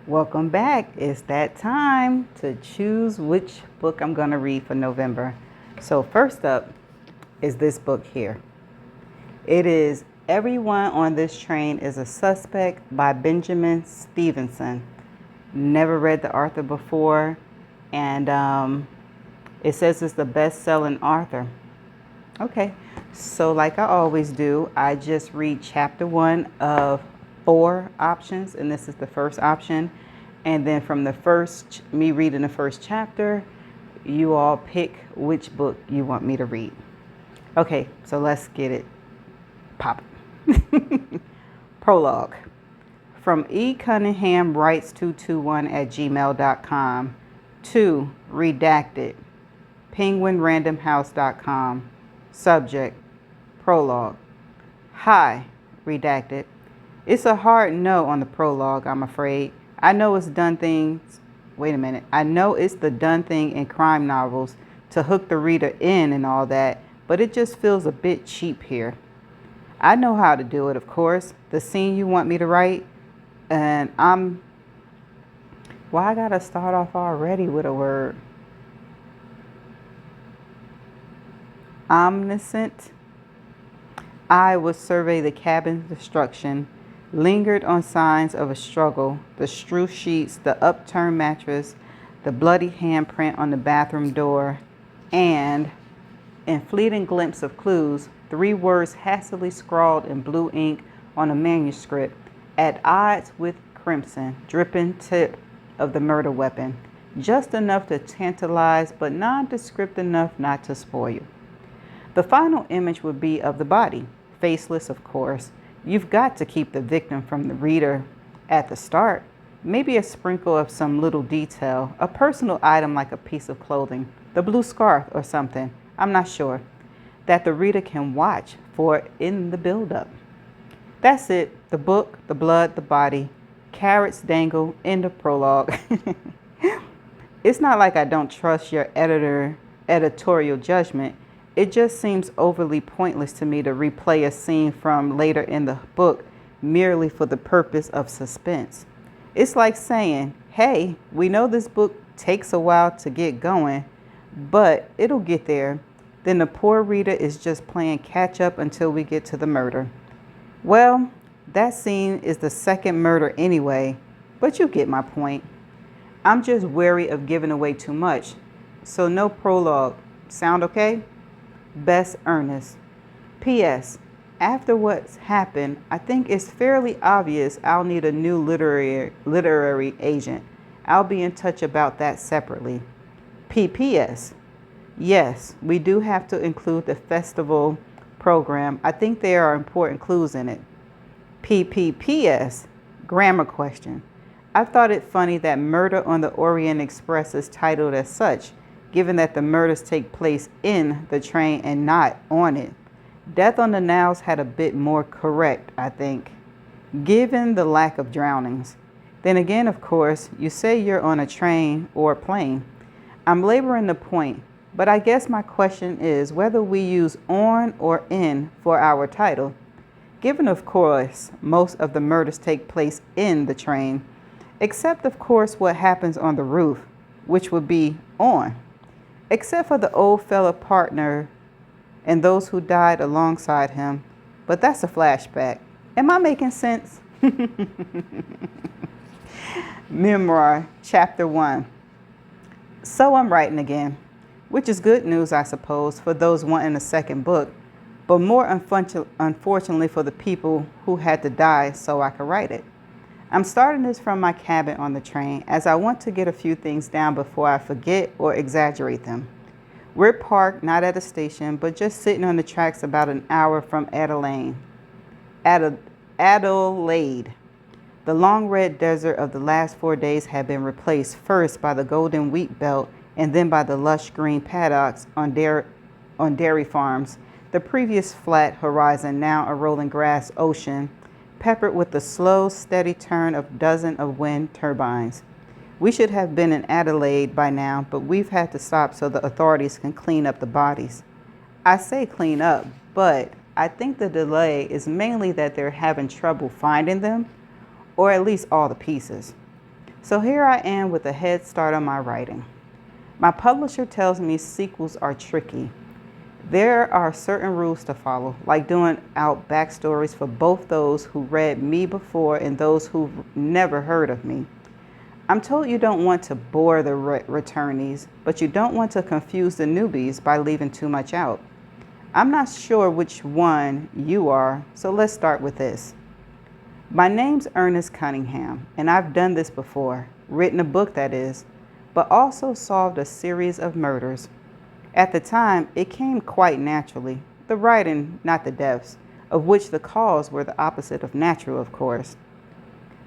Welcome back. It's that time to choose which book I'm going to read for November. So, first up is this book here. It is Everyone on This Train is a Suspect by Benjamin Stevenson. Never read the author before, and it says it's the best selling author. Okay, so like I always do, I just read chapter one of four options, and this is the first option. And then from me reading the first chapter, you all pick which book you want me to read. Okay, so let's get it popping. Prologue. From E. Cunningham Writes 221 at gmail.com to Redacted, penguinrandomhouse.com. Subject, prologue. Hi, Redacted. It's a hard no on the prologue, I'm afraid. I know it's done things. Wait a minute. I know it's the done thing in crime novels to hook the reader in and all that, but it just feels a bit cheap here. I know how to do it, of course. The scene you want me to write, and why I gotta start off already with a word? Omniscient. I would survey the cabin's destruction, lingered on signs of a struggle, the strew sheets, the upturned mattress, the bloody handprint on the bathroom door, and, in fleeting glimpse of clues, 3 words hastily scrawled in blue ink on a manuscript, at odds with crimson, dripping tip of the murder weapon, just enough to tantalize but nondescript enough not to spoil you. The final image would be of the body, faceless, of course. You've got to keep the victim from the reader at the start. Maybe a sprinkle of some little detail, a personal item like a piece of clothing, the blue scarf or something, I'm not sure, that the reader can watch for in the build-up. That's it. The book, the blood, the body, carrots dangle in the prologue. It's not like I don't trust your editorial judgment. It just seems overly pointless to me to replay a scene from later in the book merely for the purpose of suspense. It's like saying, hey, we know this book takes a while to get going, but it'll get there. Then the poor reader is just playing catch up until we get to the murder. Well, that scene is the second murder anyway, but you get my point. I'm just wary of giving away too much, so no prologue. Sound okay? Best, Ernest. P.S. After what's happened, I think it's fairly obvious I'll need a new literary agent. I'll be in touch about that separately. P.P.S. Yes, we do have to include the festival program. I think there are important clues in it. P.P.P.S. Grammar question. I thought it funny that Murder on the Orient Express is titled as such, given that the murders take place in the train and not on it. Death on the Niles had a bit more correct, I think, given the lack of drownings. Then again, of course, you say you're on a train or a plane. I'm laboring the point, but I guess my question is whether we use on or in for our title. Given, of course, most of the murders take place in the train, except, of course, what happens on the roof, which would be on. Except for the old fella partner and those who died alongside him. But that's a flashback. Am I making sense? Memoir, Chapter 1. So I'm writing again, which is good news, I suppose, for those wanting a second book, but more unfortunately for the people who had to die so I could write it. I'm starting this from my cabin on the train, as I want to get a few things down before I forget or exaggerate them. We're parked not at a station, but just sitting on the tracks about an hour from Adelaide. Adelaide. The long red desert of the last 4 days had been replaced first by the golden wheat belt and then by the lush green paddocks on dairy farms. The previous flat horizon, now a rolling grass ocean, peppered with the slow, steady turn of dozens of wind turbines. We should have been in Adelaide by now, but we've had to stop so the authorities can clean up the bodies. I say clean up, but I think the delay is mainly that they're having trouble finding them, or at least all the pieces. So here I am with a head start on my writing. My publisher tells me sequels are tricky. There are certain rules to follow, like doing out backstories for both those who read me before and those who've never heard of me. I'm told you don't want to bore the returnees, but you don't want to confuse the newbies by leaving too much out. I'm not sure which one you are, so let's start with this. My name's Ernest Cunningham, and I've done this before, written a book that is, but also solved a series of murders. At the time, it came quite naturally, the writing, not the deaths, of which the cause were the opposite of natural, of course.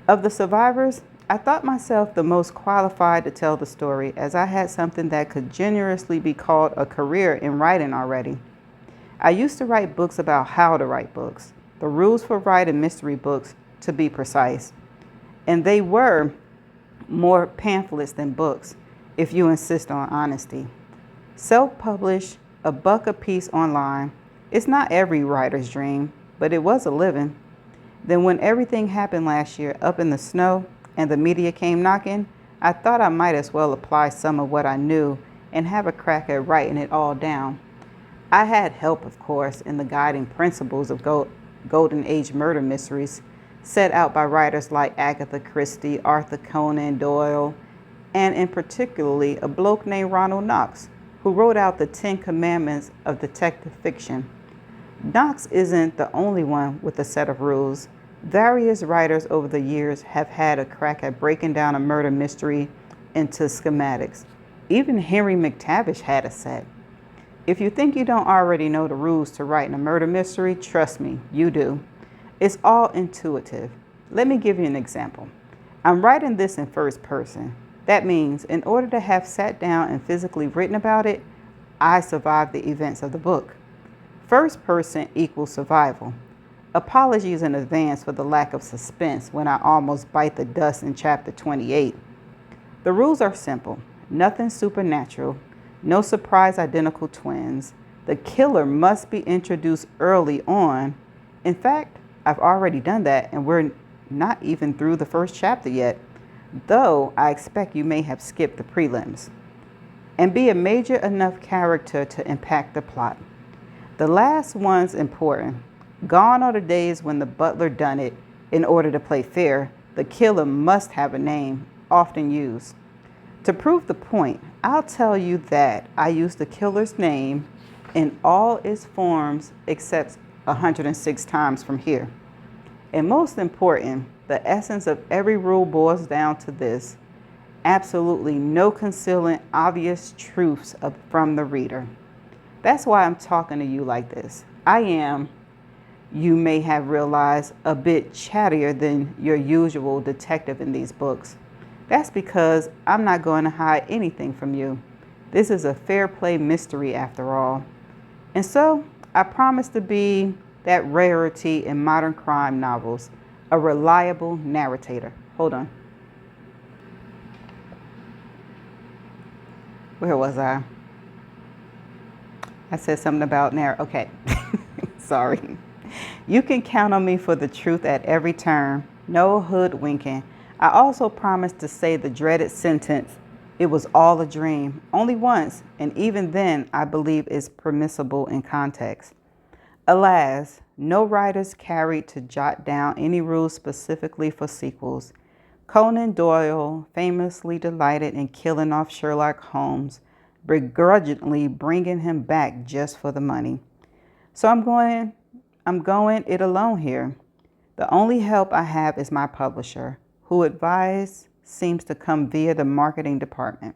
Of the survivors, I thought myself the most qualified to tell the story, as I had something that could generously be called a career in writing already. I used to write books about how to write books, the rules for writing mystery books, to be precise. And they were more pamphlets than books, if you insist on honesty. Self-published, $1 a piece online. It's not every writer's dream, but it was a living. Then when everything happened last year up in the snow and the media came knocking, I thought I might as well apply some of what I knew and have a crack at writing it all down. I had help, of course, in the guiding principles of Golden Age murder mysteries set out by writers like Agatha Christie, Arthur Conan Doyle, and in particularly a bloke named Ronald Knox, who wrote out the 10 Commandments of detective fiction. Knox isn't the only one with a set of rules. Various writers over the years have had a crack at breaking down a murder mystery into schematics. Even Henry McTavish had a set. If you think you don't already know the rules to writing a murder mystery, trust me, you do. It's all intuitive. Let me give you an example. I'm writing this in first person. That means in order to have sat down and physically written about it, I survived the events of the book. First person equals survival. Apologies in advance for the lack of suspense when I almost bite the dust in chapter 28. The rules are simple. Nothing supernatural. No surprise identical twins. The killer must be introduced early on. In fact, I've already done that and we're not even through the first chapter yet, though I expect you may have skipped the prelims. And be a major enough character to impact the plot. The last one's important. Gone are the days when the butler done it. In order to play fair, the killer must have a name, often used. To prove the point, I'll tell you that I use the killer's name in all its forms except 106 times from here. And most important, the essence of every rule boils down to this: absolutely no concealing obvious truths from the reader. That's why I'm talking to you like this. I am, you may have realized, a bit chattier than your usual detective in these books. That's because I'm not going to hide anything from you. This is a fair play mystery after all. And so I promise to be that rarity in modern crime novels, a reliable narrator. Hold on. Where was I? I said something about okay. Sorry. You can count on me for the truth at every turn. No hoodwinking. I also promised to say the dreaded sentence, "It was all a dream," only once, and even then I believe is permissible in context. Alas, no writers carried to jot down any rules specifically for sequels. Conan Doyle famously delighted in killing off Sherlock Holmes, begrudgingly bringing him back just for the money. So I'm going it alone here. The only help I have is my publisher, who advice seems to come via the marketing department.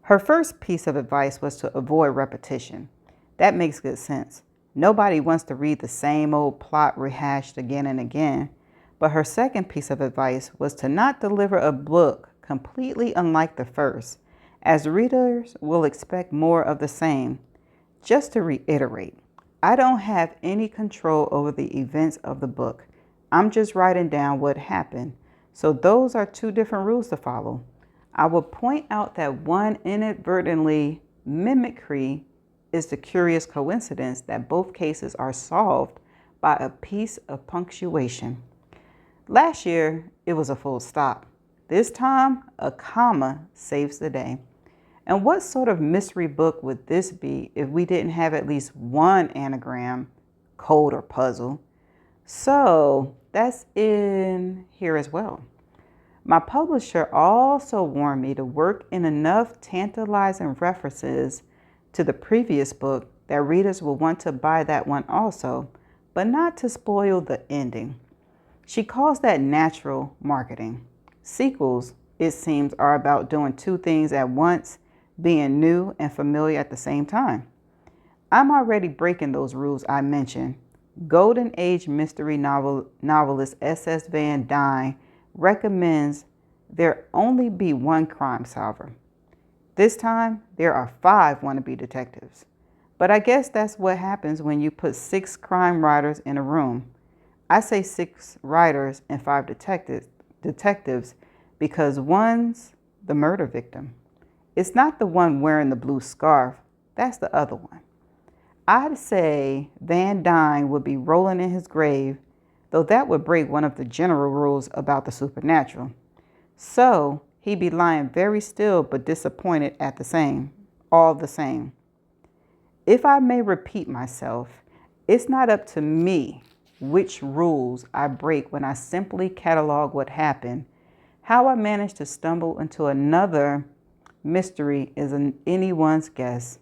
Her first piece of advice was to avoid repetition. That makes good sense. Nobody wants to read the same old plot rehashed again and again. But her second piece of advice was to not deliver a book completely unlike the first, as readers will expect more of the same. Just to reiterate, I don't have any control over the events of the book. I'm just writing down what happened. So those are two different rules to follow. I will point out that one inadvertently mimicry is the curious coincidence that both cases are solved by a piece of punctuation. Last year, it was a full stop. This time, a comma saves the day. And what sort of mystery book would this be if we didn't have at least one anagram, code, or puzzle? So that's in here as well. My publisher also warned me to work in enough tantalizing references to the previous book that readers will want to buy that one also, but not to spoil the ending. She calls that natural marketing. Sequels, it seems, are about doing two things at once, being new and familiar at the same time. I'm already breaking those rules I mentioned. Golden Age mystery novelist S.S. Van Dyne recommends there only be one crime solver. This time, there are 5 wannabe detectives. But I guess that's what happens when you put 6 crime writers in a room. I say 6 writers and 5 detectives because one's the murder victim. It's not the one wearing the blue scarf. That's the other one. I'd say Van Dyne would be rolling in his grave, though that would break one of the general rules about the supernatural. So he'd be lying very still but disappointed at all the same. If I may repeat myself, it's not up to me which rules I break when I simply catalog what happened. How I managed to stumble into another mystery is anyone's guess.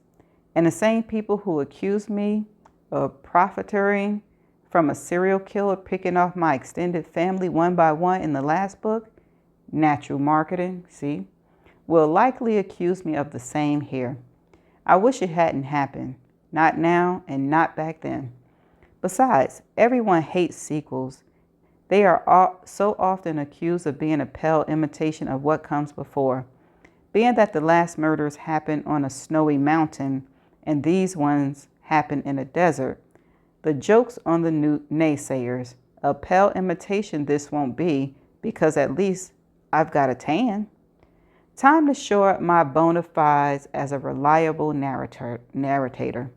And the same people who accuse me of profiteering from a serial killer picking off my extended family one by one in the last book, natural marketing, see, will likely accuse me of the same here. I wish it hadn't happened. Not now and not back then. Besides, everyone hates sequels. They are so often accused of being a pale imitation of what comes before. Being that the last murders happened on a snowy mountain and these ones happen in a desert, the joke's on the naysayers. A pale imitation this won't be because at least I've got a tan. Time to shore up my bona fides as a reliable narrator.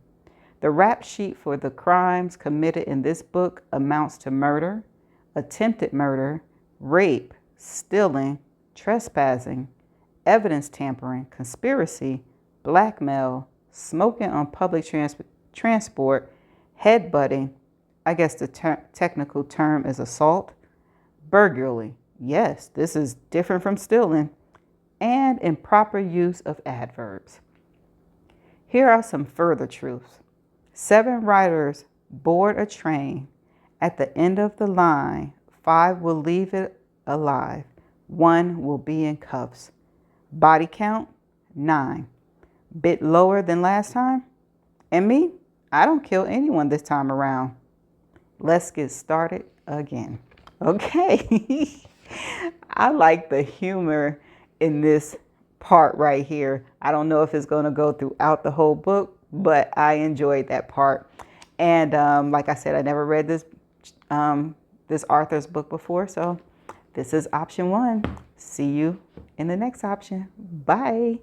The rap sheet for the crimes committed in this book amounts to murder, attempted murder, rape, stealing, trespassing, evidence tampering, conspiracy, blackmail, smoking on public transport, headbutting, I guess the technical term is assault, burglary, yes, this is different from stealing, and improper use of adverbs. Here are some further truths. 7 riders board a train. At the end of the line, 5 will leave it alive. 1 will be in cuffs. Body count, 9. Bit lower than last time. And me, I don't kill anyone this time around. Let's get started again. Okay. I like the humor in this part right here. I don't know if it's going to go throughout the whole book, but I enjoyed that part. And like I said, I never read this author's book before, so this is option 1. See you in the next option. Bye.